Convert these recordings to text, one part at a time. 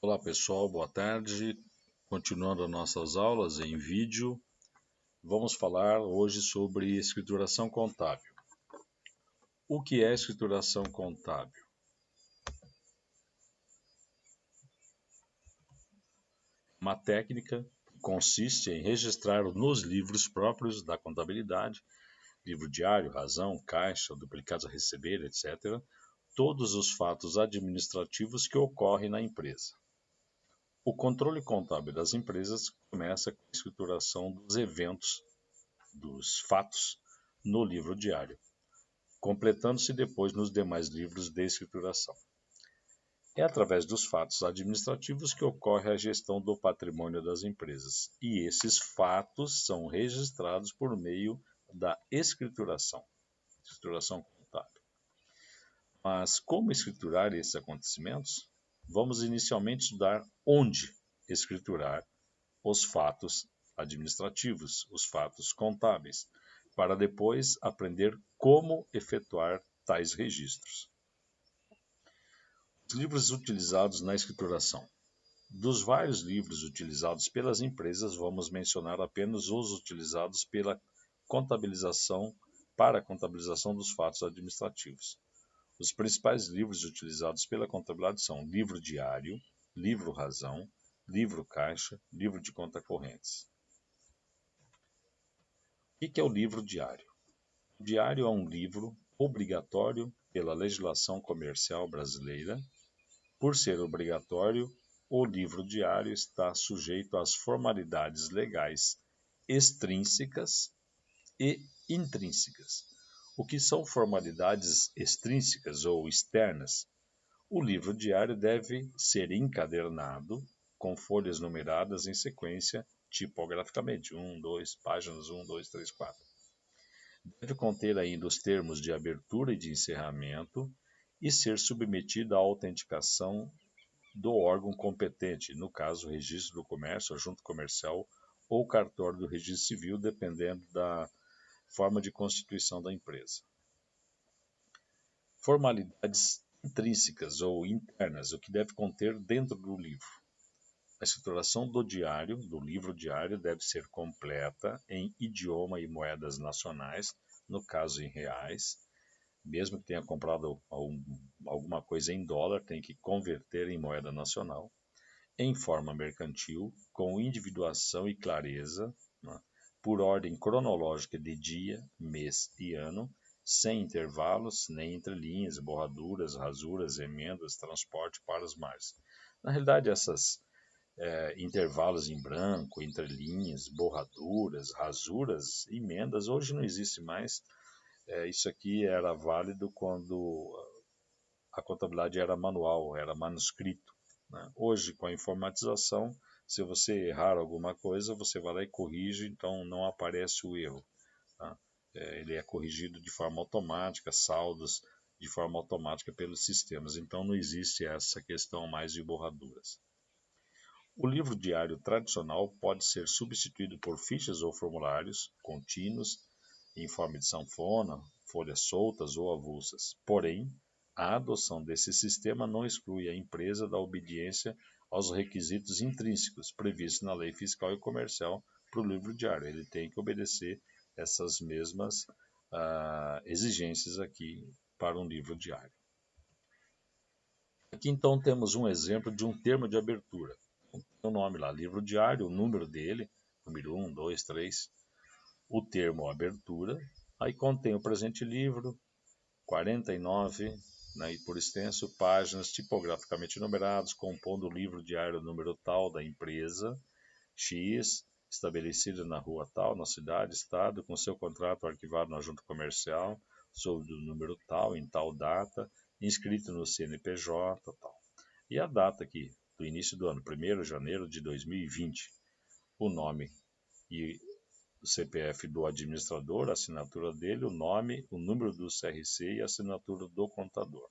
Olá pessoal, boa tarde. Continuando as nossas aulas em vídeo, vamos falar hoje sobre escrituração contábil. O que é escrituração contábil? Uma técnica que consiste em registrar nos livros próprios da contabilidade, livro diário, razão, caixa, duplicados a receber, etc., todos os fatos administrativos que ocorrem na empresa. O controle contábil das empresas começa com a escrituração dos eventos, dos fatos, no livro diário, completando-se depois nos demais livros de escrituração. É através dos fatos administrativos que ocorre a gestão do patrimônio das empresas, e esses fatos são registrados por meio da escrituração contábil. Mas como escriturar esses acontecimentos? Vamos inicialmente estudar onde escriturar os fatos administrativos, os fatos contábeis, para depois aprender como efetuar tais registros. Os livros utilizados na escrituração. Dos vários livros utilizados pelas empresas, vamos mencionar apenas os utilizados para a contabilização dos fatos administrativos. Os principais livros utilizados pela contabilidade são livro diário, livro razão, livro caixa, livro de contas correntes. O que é o livro diário? O diário é um livro obrigatório pela legislação comercial brasileira. Por ser obrigatório, o livro diário está sujeito às formalidades legais extrínsecas e intrínsecas. O que são formalidades extrínsecas ou externas? O livro diário deve ser encadernado com folhas numeradas em sequência tipograficamente, 1, 2, páginas 1, 2, 3, 4. Deve conter ainda os termos de abertura e de encerramento e ser submetido à autenticação do órgão competente, no caso, o Registro do Comércio, a Junta Comercial ou cartório do Registro Civil, dependendo da forma de constituição da empresa. Formalidades intrínsecas ou internas, o que deve conter dentro do livro. A escrituração do livro diário, deve ser completa em idioma e moedas nacionais, no caso em reais. Mesmo que tenha comprado alguma coisa em dólar, tem que converter em moeda nacional. Em forma mercantil, com individuação e clareza, né, por ordem cronológica de dia, mês e ano, sem intervalos, nem entrelinhas, borraduras, rasuras, emendas, transporte para as margens. Na realidade, esses intervalos em branco, entrelinhas, borraduras, rasuras, emendas, hoje não existe mais. Isso aqui era válido quando a contabilidade era manual, era manuscrito, né? Hoje, com a informatização, se você errar alguma coisa, você vai lá e corrige, então não aparece o erro. Tá? Ele é corrigido de forma automática, saldos de forma automática pelos sistemas, então não existe essa questão mais de borraduras. O livro diário tradicional pode ser substituído por fichas ou formulários contínuos em forma de sanfona, folhas soltas ou avulsas. Porém, a adoção desse sistema não exclui a empresa da obediência aos requisitos intrínsecos previstos na lei fiscal e comercial para o livro diário. Ele tem que obedecer essas mesmas exigências aqui para um livro diário. Aqui então temos um exemplo de um termo de abertura. O nome lá, livro diário, o número dele, número 1, 2, 3, o termo abertura, aí contém o presente livro, 49, né, e por extenso, páginas tipograficamente numeradas, compondo o livro diário número tal da empresa X, estabelecida na rua tal, na cidade, estado, com seu contrato arquivado na junta comercial, sob o número tal, em tal data, inscrito no CNPJ, tal. E a data aqui, do início do ano, 1º de janeiro de 2020, o nome e o CPF do administrador, a assinatura dele, o nome, o número do CRC e a assinatura do contador.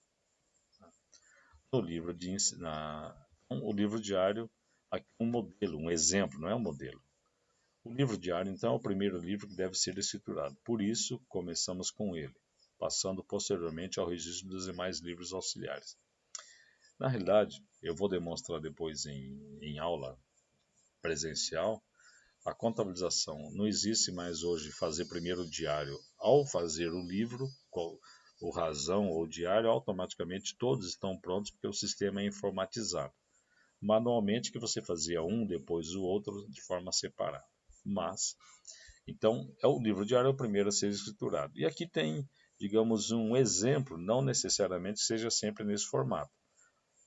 No livro o livro diário, aqui um modelo, um exemplo, não é um modelo. O livro diário, então, é o primeiro livro que deve ser escriturado. Por isso, começamos com ele, passando posteriormente ao registro dos demais livros auxiliares. Na realidade, eu vou demonstrar depois em aula presencial, a contabilização não existe mais hoje fazer primeiro o diário. Ao fazer o livro, o razão ou o diário, automaticamente todos estão prontos porque o sistema é informatizado. Manualmente que você fazia um, depois o outro, de forma separada. Mas, então, o livro diário é o primeiro a ser escriturado. E aqui tem, digamos, um exemplo, não necessariamente seja sempre nesse formato.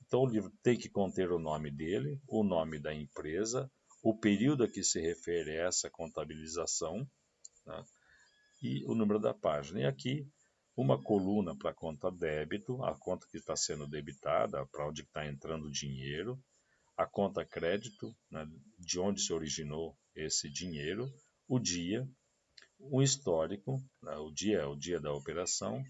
Então, o livro tem que conter o nome dele, o nome da empresa, o período a que se refere a essa contabilização, tá? E o número da página. E aqui, uma coluna para a conta débito, a conta que está sendo debitada, para onde está entrando o dinheiro, a conta crédito, né, de onde se originou esse dinheiro, o dia, um histórico, né, o dia da operação,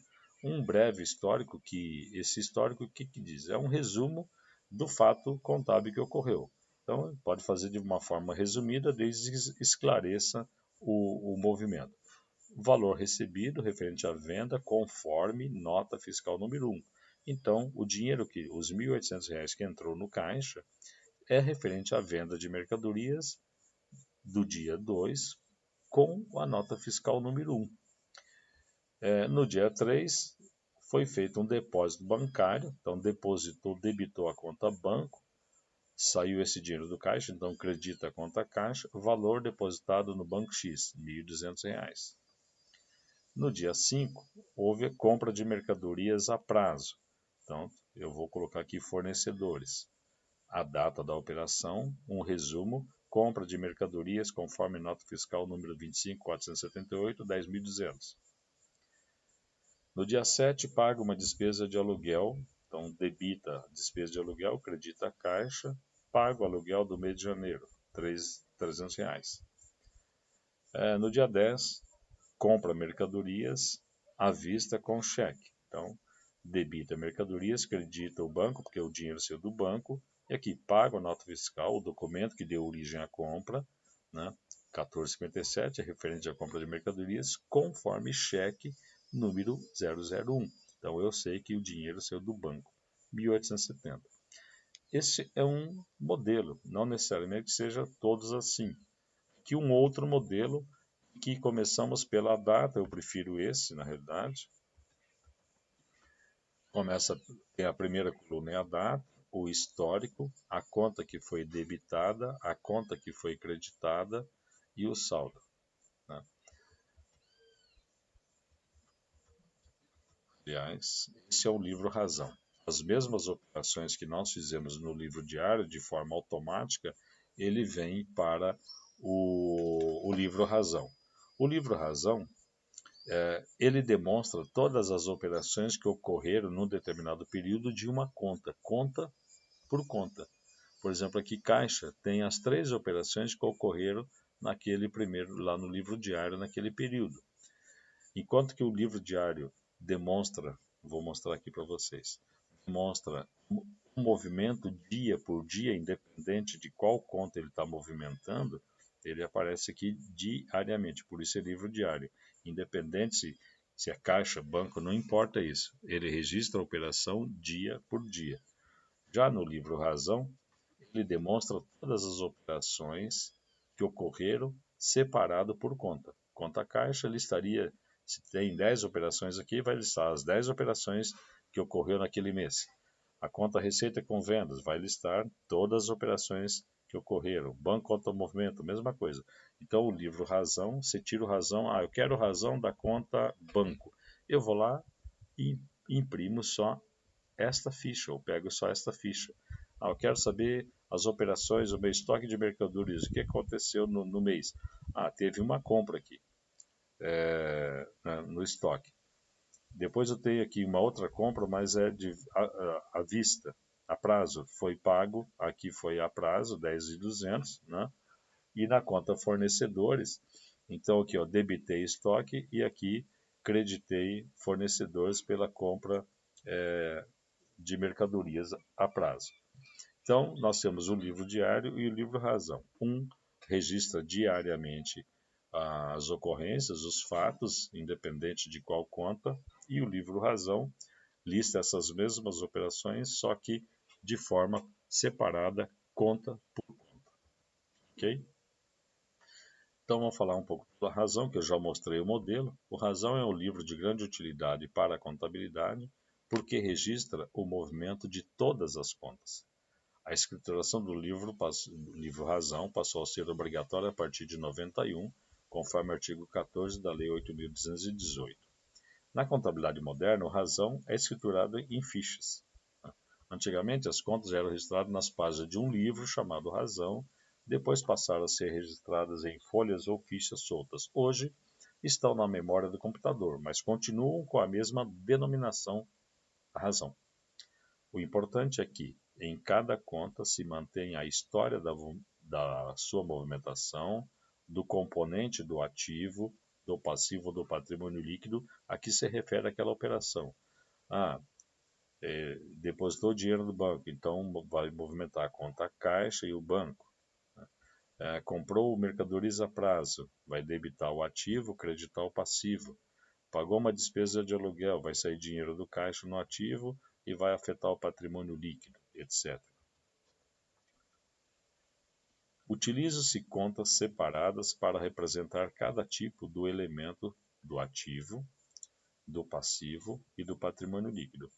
um breve histórico, que esse histórico o que diz? É um resumo do fato contábil que ocorreu. Então, pode fazer de uma forma resumida, desde que esclareça o movimento. Valor recebido referente à venda conforme nota fiscal número 1. Então, o dinheiro os R$ 1.800 que entrou no caixa é referente à venda de mercadorias do dia 2 com a nota fiscal número 1. No dia 3, foi feito um depósito bancário, então debitou a conta banco, saiu esse dinheiro do caixa, então credita a conta caixa, valor depositado no banco X, R$ 1.200. No dia 5, houve a compra de mercadorias a prazo. Então, eu vou colocar aqui fornecedores. A data da operação, um resumo, compra de mercadorias conforme nota fiscal número 25.478, 10.200. No dia 7, paga uma despesa de aluguel, então debita a despesa de aluguel, credita a caixa, paga o aluguel do mês de janeiro, R$ 300. No dia 10, compra mercadorias à vista com cheque. Então, debita mercadorias, credita o banco, porque o dinheiro saiu do banco, e aqui paga a nota fiscal, o documento que deu origem à compra, né? 14,57, é referente à compra de mercadorias, conforme cheque número 001. Então, eu sei que o dinheiro saiu do banco, 1870. Esse é um modelo, não necessariamente seja todos assim. Aqui um outro modelo, que começamos pela data, eu prefiro esse, na realidade. Tem a primeira coluna é a data, o histórico, a conta que foi debitada, a conta que foi creditada e o saldo, né? Aliás, esse é o livro razão. As mesmas operações que nós fizemos no livro diário, de forma automática, ele vem para o livro razão. O livro razão, ele demonstra todas as operações que ocorreram num determinado período de uma conta por conta. Por exemplo, aqui caixa tem as 3 operações que ocorreram naquele primeiro, lá no livro diário, naquele período. Enquanto que o livro diário demonstra, vou mostrar aqui para vocês, demonstra um movimento dia por dia, independente de qual conta ele está movimentando, ele aparece aqui diariamente, por isso é livro diário. Independente se é caixa, banco, não importa isso, ele registra a operação dia por dia. Já no livro razão, ele demonstra todas as operações que ocorreram separado por conta. Conta caixa listaria, se tem 10 operações aqui, vai listar as 10 operações que ocorreram naquele mês. A conta receita com vendas vai listar todas as operações que ocorreram. Banco conta movimento, mesma coisa. Então o livro razão, você tira o razão, eu quero razão da conta banco. Eu vou lá e imprimo só esta ficha, ou pego só esta ficha. Eu quero saber as operações, o meu estoque de mercadorias, o que aconteceu no mês. Teve uma compra aqui no estoque. Depois eu tenho aqui uma outra compra, mas é à vista, a prazo. Foi pago, aqui foi a prazo, 10.200, né? E na conta fornecedores, então aqui debitei estoque e aqui creditei fornecedores pela compra de mercadorias a prazo. Então, nós temos o livro diário e o livro razão. Um registra diariamente as ocorrências, os fatos, independente de qual conta, e o livro razão lista essas mesmas operações, só que de forma separada, conta por conta. Ok? Então vamos falar um pouco da razão, que eu já mostrei o modelo. O Razão é um livro de grande utilidade para a contabilidade, porque registra o movimento de todas as contas. A escrituração do livro Razão passou a ser obrigatória a partir de 91, conforme o artigo 14 da Lei 8.218. Na contabilidade moderna, o Razão é escriturado em fichas. Antigamente, as contas eram registradas nas páginas de um livro chamado Razão, depois passaram a ser registradas em folhas ou fichas soltas. Hoje, estão na memória do computador, mas continuam com a mesma denominação, Razão. O importante é que, em cada conta, se mantém a história da sua movimentação, do componente do ativo, do passivo, do patrimônio líquido, a que se refere aquela operação. Depositou dinheiro no banco, então vai movimentar a conta caixa e o banco. Comprou mercadorias a prazo, vai debitar o ativo, creditar o passivo. Pagou uma despesa de aluguel, vai sair dinheiro do caixa no ativo e vai afetar o patrimônio líquido, etc. Utiliza-se contas separadas para representar cada tipo do elemento do ativo, do passivo e do patrimônio líquido.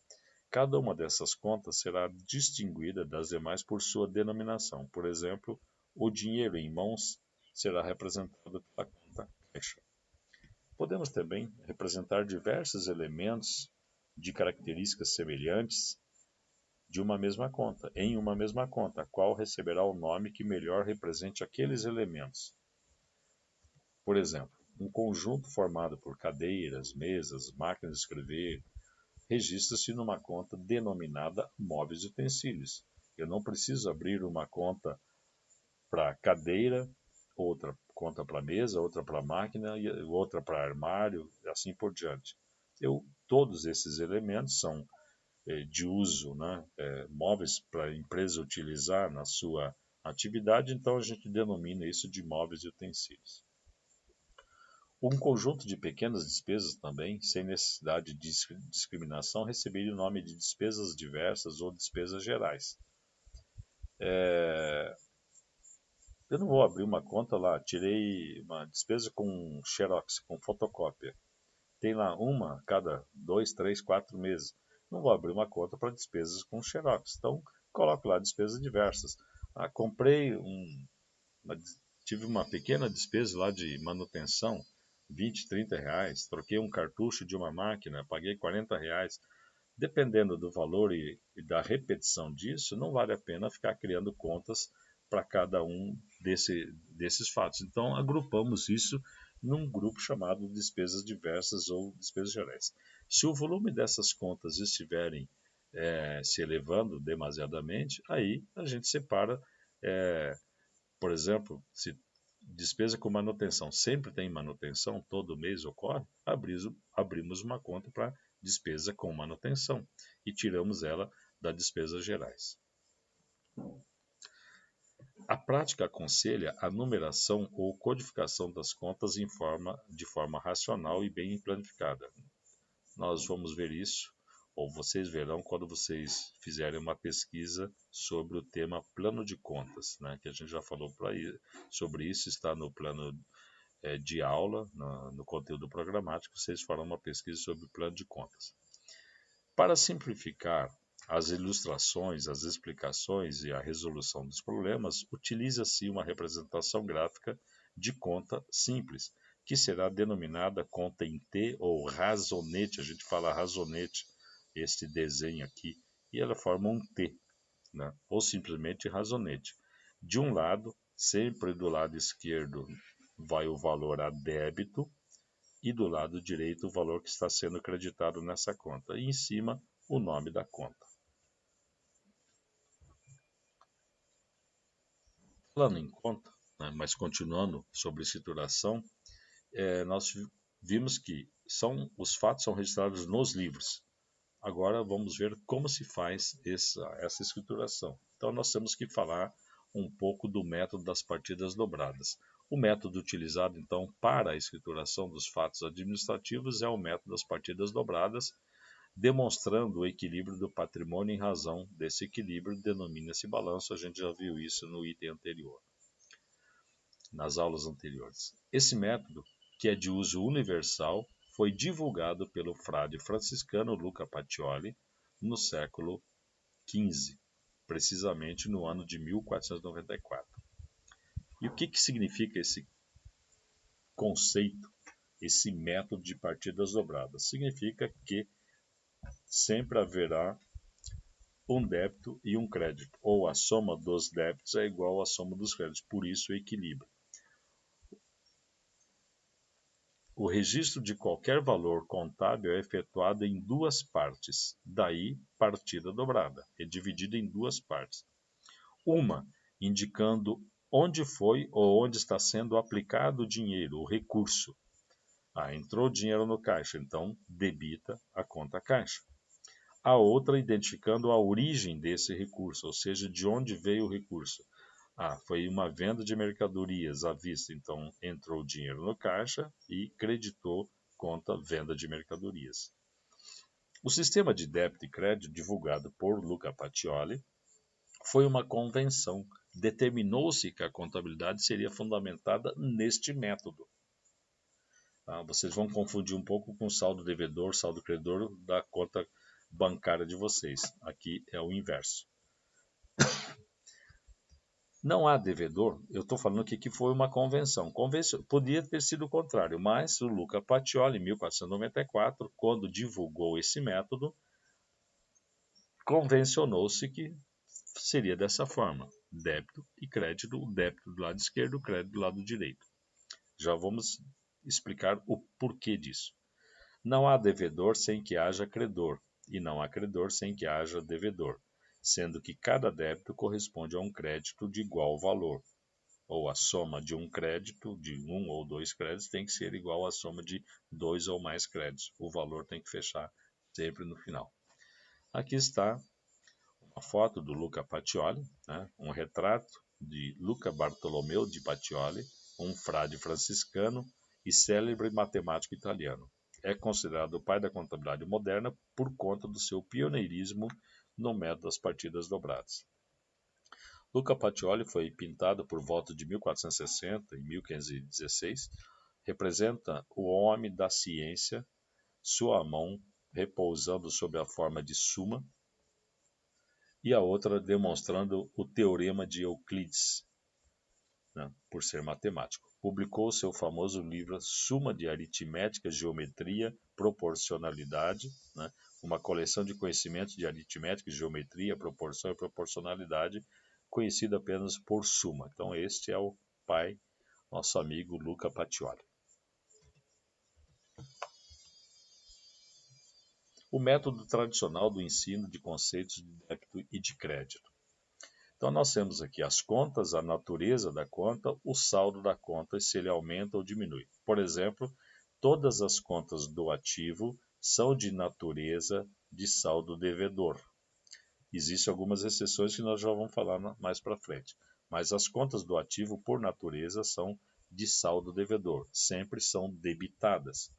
Cada uma dessas contas será distinguida das demais por sua denominação. Por exemplo, o dinheiro em mãos será representado pela conta caixa. Podemos também representar diversos elementos de características semelhantes em uma mesma conta, a qual receberá o nome que melhor represente aqueles elementos. Por exemplo, um conjunto formado por cadeiras, mesas, máquinas de escrever, registra-se numa conta denominada móveis e utensílios. Eu não preciso abrir uma conta para cadeira, outra conta para mesa, outra para máquina, outra para armário, e assim por diante. Todos esses elementos são de uso, móveis para a empresa utilizar na sua atividade, então a gente denomina isso de móveis e utensílios. Um conjunto de pequenas despesas também, sem necessidade de discriminação, receberia o nome de despesas diversas ou despesas gerais. Eu não vou abrir uma conta lá, tirei uma despesa com xerox, com fotocópia. Tem lá uma a cada 2, 3, 4 meses. Não vou abrir uma conta para despesas com xerox. Então, coloco lá despesas diversas. Tive uma pequena despesa lá de manutenção, 20, 30 reais. Troquei um cartucho de uma máquina, paguei 40 reais. Dependendo do valor e da repetição disso, não vale a pena ficar criando contas para cada um desses fatos. Então, agrupamos isso num grupo chamado despesas diversas ou despesas gerais. Se o volume dessas contas estiverem se elevando demasiadamente, aí a gente separa, por exemplo, se despesa com manutenção sempre tem manutenção, todo mês ocorre, abrimos uma conta para despesa com manutenção e tiramos ela das despesas gerais. A prática aconselha a numeração ou codificação das contas de forma racional e bem planificada. Nós vamos ver isso, ou vocês verão quando vocês fizerem uma pesquisa sobre o tema plano de contas, que a gente já falou sobre isso, está no plano de aula, no conteúdo programático, vocês farão uma pesquisa sobre plano de contas. Para simplificar as ilustrações, as explicações e a resolução dos problemas, utiliza-se uma representação gráfica de conta simples, que será denominada conta em T ou razonete. A gente fala razonete, este desenho aqui, e ela forma um T, ou simplesmente razonete. De um lado, sempre do lado esquerdo, vai o valor a débito, e do lado direito o valor que está sendo creditado nessa conta, e em cima o nome da conta. Falando em conta, mas continuando sobre escrituração, nós vimos que os fatos são registrados nos livros. Agora vamos ver como se faz essa escrituração. Então nós temos que falar um pouco do método das partidas dobradas. O método utilizado então para a escrituração dos fatos administrativos é o método das partidas dobradas, demonstrando o equilíbrio do patrimônio em razão desse equilíbrio, denomina-se balanço. A gente já viu isso no item anterior, nas aulas anteriores. Esse método, que é de uso universal, foi divulgado pelo frade franciscano Luca Pacioli no século XV, precisamente no ano de 1494. E o que significa esse conceito, esse método de partidas dobradas? Significa que sempre haverá um débito e um crédito, ou a soma dos débitos é igual à soma dos créditos, por isso o equilíbrio. O registro de qualquer valor contábil é efetuado em duas partes, daí partida dobrada, é dividida em duas partes. Uma indicando onde foi ou onde está sendo aplicado o dinheiro, o recurso. Entrou dinheiro no caixa, então debita a conta caixa. A outra identificando a origem desse recurso, ou seja, de onde veio o recurso. Foi uma venda de mercadorias à vista, então entrou dinheiro no caixa e creditou conta venda de mercadorias. O sistema de débito e crédito divulgado por Luca Pacioli foi uma convenção. Determinou-se que a contabilidade seria fundamentada neste método. Vocês vão confundir um pouco com saldo devedor, saldo credor da conta bancária de vocês. Aqui é o inverso. Não há devedor, eu estou falando aqui que foi uma convenção. Podia ter sido o contrário, mas o Luca Pacioli, em 1494, quando divulgou esse método, convencionou-se que seria dessa forma: débito e crédito, o débito do lado esquerdo, o crédito do lado direito. Já vamos explicar o porquê disso. Não há devedor sem que haja credor, e não há credor sem que haja devedor, sendo que cada débito corresponde a um crédito de igual valor, ou a soma de um crédito, de um ou dois créditos, tem que ser igual à soma de dois ou mais créditos. O valor tem que fechar sempre no final. Aqui está uma foto do Luca Pacioli, um retrato de Luca Bartolomeo di Pacioli, um frade franciscano e célebre matemático italiano. É considerado o pai da contabilidade moderna por conta do seu pioneirismo no método das partidas dobradas. Luca Pacioli foi pintado por volta de 1460 e 1516. Representa o homem da ciência, sua mão repousando sobre a forma de suma, e a outra demonstrando o teorema de Euclides, por ser matemático. Publicou seu famoso livro Suma de Aritmética, Geometria, Proporcionalidade, uma coleção de conhecimentos de aritmética, geometria, proporção e proporcionalidade, conhecido apenas por Suma. Então este é o pai, nosso amigo Luca Pacioli. O método tradicional do ensino de conceitos de débito e de crédito. Então, nós temos aqui as contas, a natureza da conta, o saldo da conta, se ele aumenta ou diminui. Por exemplo, todas as contas do ativo são de natureza de saldo devedor. Existem algumas exceções que nós já vamos falar mais para frente. Mas as contas do ativo, por natureza, são de saldo devedor. Sempre são debitadas.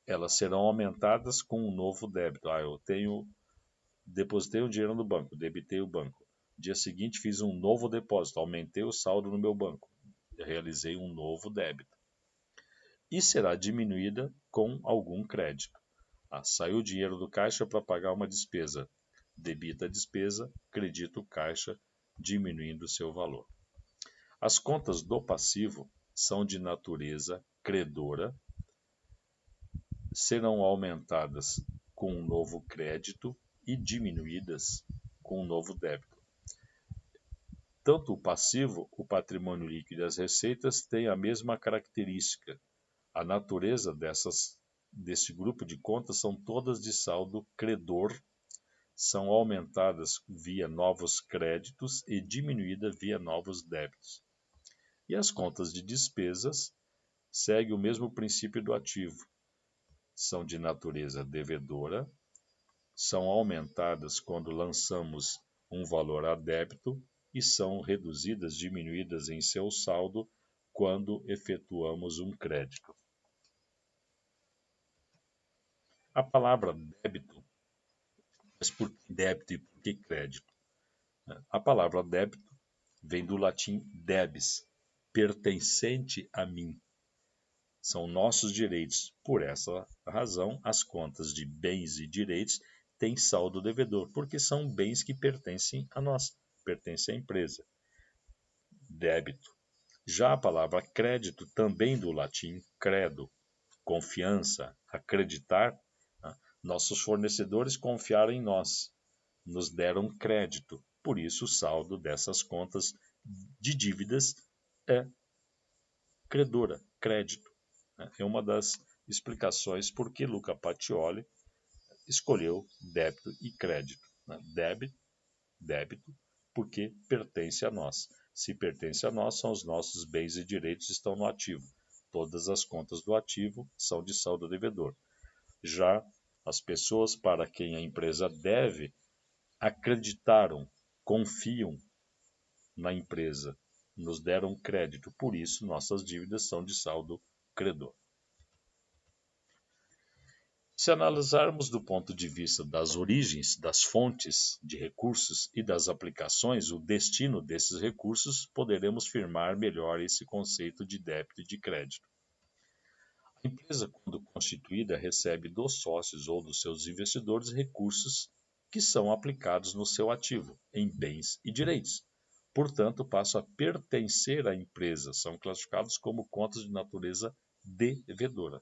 Elas serão aumentadas com um novo débito. Depositei o dinheiro no banco, debitei o banco. Dia seguinte fiz um novo depósito, aumentei o saldo no meu banco, realizei um novo débito. E será diminuída com algum crédito. Saiu o dinheiro do caixa para pagar uma despesa. Debita a despesa, credita o caixa, diminuindo o seu valor. As contas do passivo são de natureza credora, serão aumentadas com um novo crédito e diminuídas com um novo débito. Tanto o passivo, o patrimônio líquido e as receitas têm a mesma característica. A natureza desse grupo de contas são todas de saldo credor, são aumentadas via novos créditos e diminuídas via novos débitos. E as contas de despesas seguem o mesmo princípio do ativo. São de natureza devedora, são aumentadas quando lançamos um valor a débito e são reduzidas, diminuídas em seu saldo quando efetuamos um crédito. A palavra débito, mas por que débito e por que crédito? A palavra débito vem do latim debis, pertencente a mim. São nossos direitos. Por essa razão, as contas de bens e direitos têm saldo devedor, porque são bens que pertencem a nós, pertencem à empresa. Débito. Já a palavra crédito, também do latim credo, confiança, acreditar, nossos fornecedores confiaram em nós, nos deram crédito. Por isso, o saldo dessas contas de dívidas é credora, crédito. É uma das explicações por que Luca Pacioli escolheu débito e crédito. Débito, porque pertence a nós. Se pertence a nós, são os nossos bens e direitos estão no ativo. Todas as contas do ativo são de saldo devedor. Já as pessoas para quem a empresa deve acreditaram, confiam na empresa, nos deram crédito, por isso nossas dívidas são de saldo credor. Se analisarmos do ponto de vista das origens, das fontes de recursos e das aplicações, o destino desses recursos, poderemos firmar melhor esse conceito de débito e de crédito. A empresa, quando constituída, recebe dos sócios ou dos seus investidores recursos que são aplicados no seu ativo, em bens e direitos. Portanto, passam a pertencer à empresa, são classificados como contas de natureza devedora.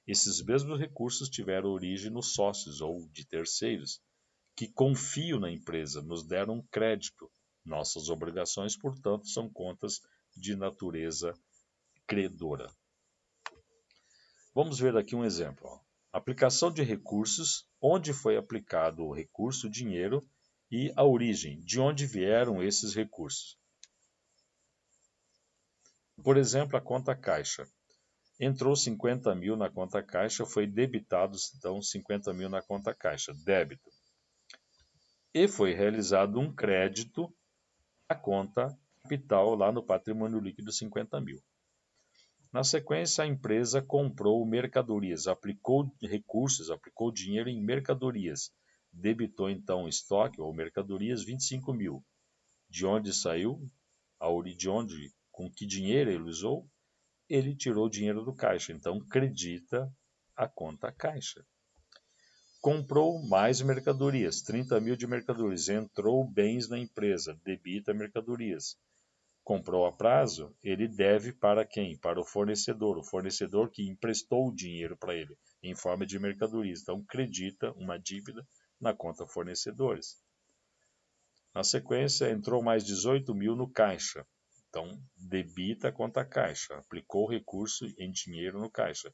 Esses mesmos recursos tiveram origem nos sócios ou de terceiros, que confiam na empresa, nos deram crédito. Nossas obrigações, portanto, são contas de natureza credora. Vamos ver aqui um exemplo. Aplicação de recursos, onde foi aplicado o recurso, o dinheiro, e a origem, de onde vieram esses recursos. Por exemplo, a conta caixa. Entrou 50 mil na conta caixa, foi debitado então 50 mil na conta caixa, débito. E foi realizado um crédito à conta capital lá no patrimônio líquido 50 mil. Na sequência, a empresa comprou mercadorias, aplicou recursos, aplicou dinheiro em mercadorias. Debitou então estoque ou mercadorias 25 mil. De onde saiu? De onde? Com que dinheiro ele usou? Ele tirou o dinheiro do caixa, então credita a conta caixa. Comprou mais mercadorias, 30 mil de mercadorias, entrou bens na empresa, debita mercadorias. Comprou a prazo, ele deve para quem? Para o fornecedor que emprestou o dinheiro para ele, em forma de mercadorias. Então, credita uma dívida na conta fornecedores. Na sequência, entrou mais 18 mil no caixa. Então, debita a conta caixa, aplicou o recurso em dinheiro no caixa.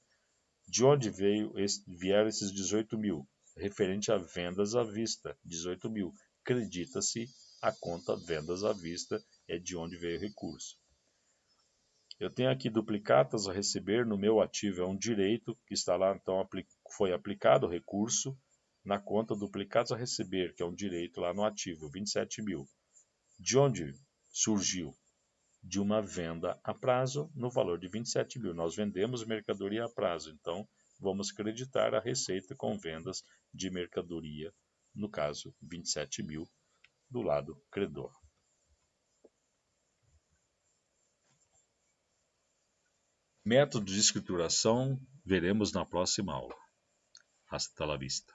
De onde vieram esses 18 mil? Referente a vendas à vista, 18 mil. Credita-se a conta vendas à vista, é de onde veio o recurso. Eu tenho aqui duplicatas a receber no meu ativo, é um direito que está lá, então foi aplicado o recurso na conta duplicatas a receber, que é um direito lá no ativo, 27 mil. De onde surgiu? De uma venda a prazo no valor de 27 mil. Nós vendemos mercadoria a prazo, então vamos creditar a receita com vendas de mercadoria, no caso 27 mil, do lado credor. Método de escrituração veremos na próxima aula. Hasta la vista.